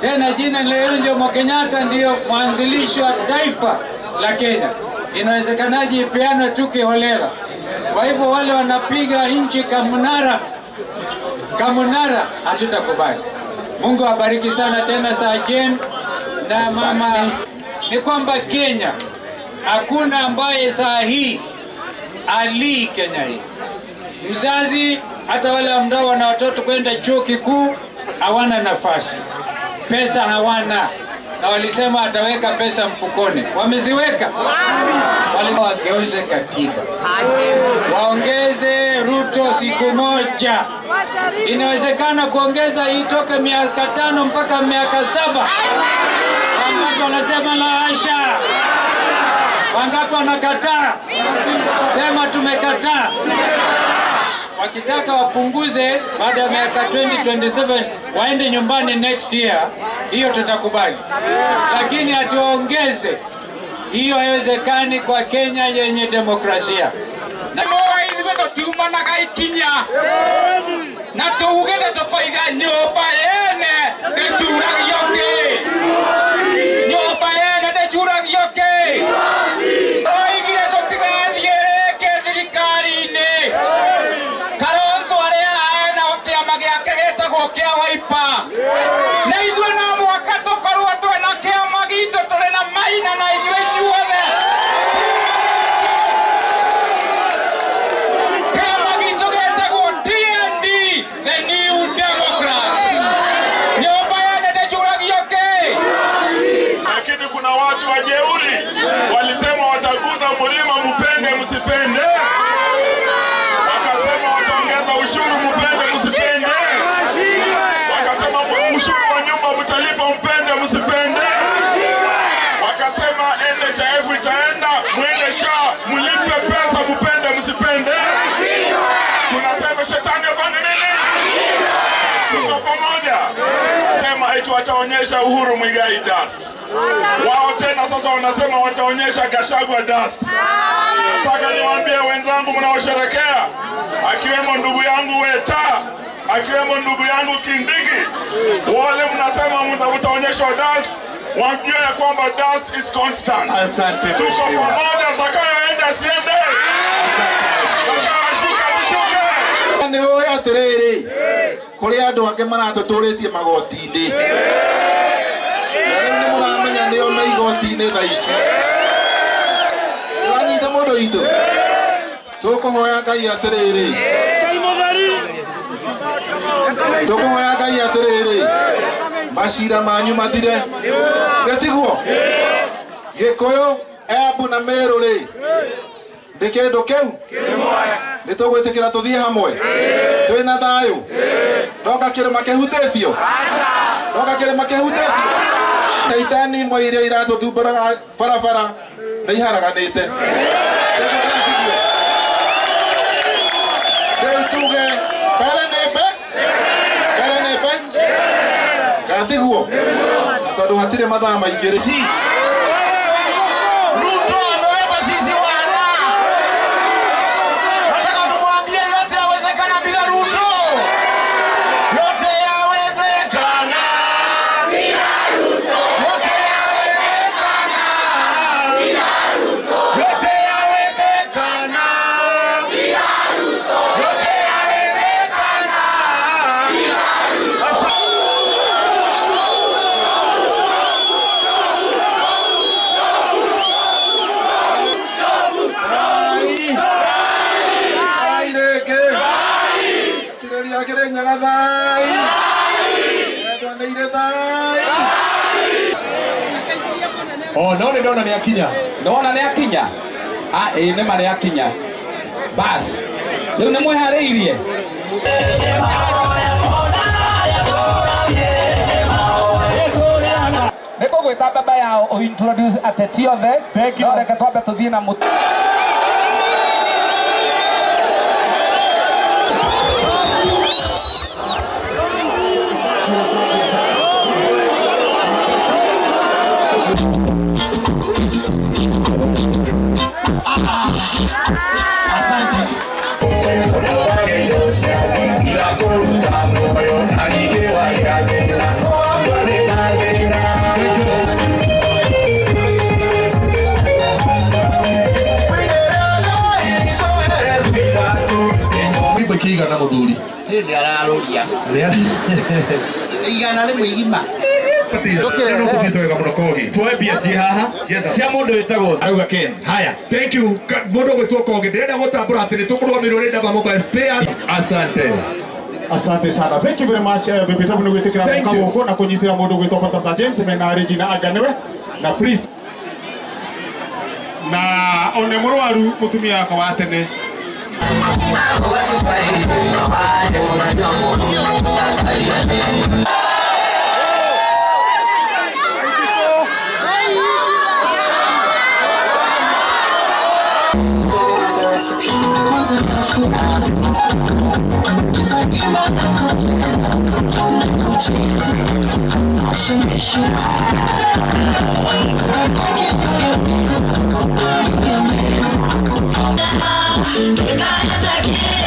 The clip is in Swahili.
Tena jina leo Jomo Kenyatta ndio mwanzilishi wa taifa la Kenya. Inawezekanaje ipeanwe tu kiholela? Kwa hivyo wale wanapiga nchi kamunara hatutakubali. Mungu abariki sana tena Sajen na mama. Ni kwamba Kenya hakuna ambaye saa hii ali Kenya hii. Mzazi hata wale ambao wana watoto kwenda chuo kikuu hawana nafasi. Pesa hawana. Na walisema ataweka pesa mfukoni. Wameziweka. Walisema wageuze katiba. Waongeze Ruto siku moja. Inawezekana kuongeza itoke miaka 5 mpaka miaka 7. Wangapi wanasema la hasha? Wangapi wanakataa? Sema tumekataa. Wakitaka wapunguze baada ya miaka 2027 waende nyumbani next year, hiyo tutakubali. Lakini atuongeze, hiyo haiwezekani kwa Kenya yenye demokrasia. Na tuma na gaikinya na tuugete tukoiga nyoba yene ndechura yoke nyoba yene ndechura yoke oigire tutigathie reke thirikari-ini Kalonzo aria aena kiama giake gitagwo kia Wiper na ithuĩ no mwaka tukorwo twina kiama gitu turi na Maina na ithuĩ inyuothe watu wajeuri walisema wataguza mlima mpende msipende, wakasema wataongeza ushuru mpende msipende, wakasema ushuru wa nyumba mtalipa mpende msipende, wakasema NHIF itaenda mwende SHA mlipe pesa mpende msipende. Tunasema shetani afanye nini? Tuko pamoja. Sema eti wataonyesha Uhuru Muigai dust. Wao tena sasa wanasema wataonyesha Gachagua dust. Nataka niwaambie wenzangu mnaosherekea, akiwemo ndugu yangu Weta, akiwemo ndugu yangu Kindiki, wale mnasema mtaonyesha dust, wajue ya kwamba dust is constant. Asante. Tuko pamoja, zakayoenda siende. Ni oya atiriri kuri andu ange maratuturitie magoti-ini ni muramenya ni ona igoti-ini tha ici uranyita mundu itu tukuhoya Ngai atiriri tukuhoya Ngai atiriri macira manyu mathire getiguo Gikuyu Embu na Meru ri ndi kindu kiu nitugwitikira tuthie hamwe twina thayu ndoka kirima kihutitio ndoka kirima kihutitio Shaitani moiria iratuthumburaga barabara na iharaganite tuge pere nebe gatiguo tondu hatire mathaa maingiri Oh, nona ni akinya. Nona ni akinya. Ni mari akinya. Bas. Leo ni mwehariirie. Niko gwita baba yao o introduce ateti othe. Thank you. Reke twambe tuthie na mutu. Asante. na muthuri Hindi araruria. Igana ni mwigima. Tukitwega muno kogi tuoe mbia ci haha cia mundu witagwo auga Ken. Haya, thank you mundu gwitwo kogi ndirenda gutambura ati nitukũrũgamĩrĩrwo nĩ ndamba mũka spares. Asante. Asante sana. Thank you very much. Bebeta muno gwitikira muka guko na kunyitira mundu gwitwo Pastor James mena Regina Aganewe na priest na one mũrwaru mutumia wake wa tene. You got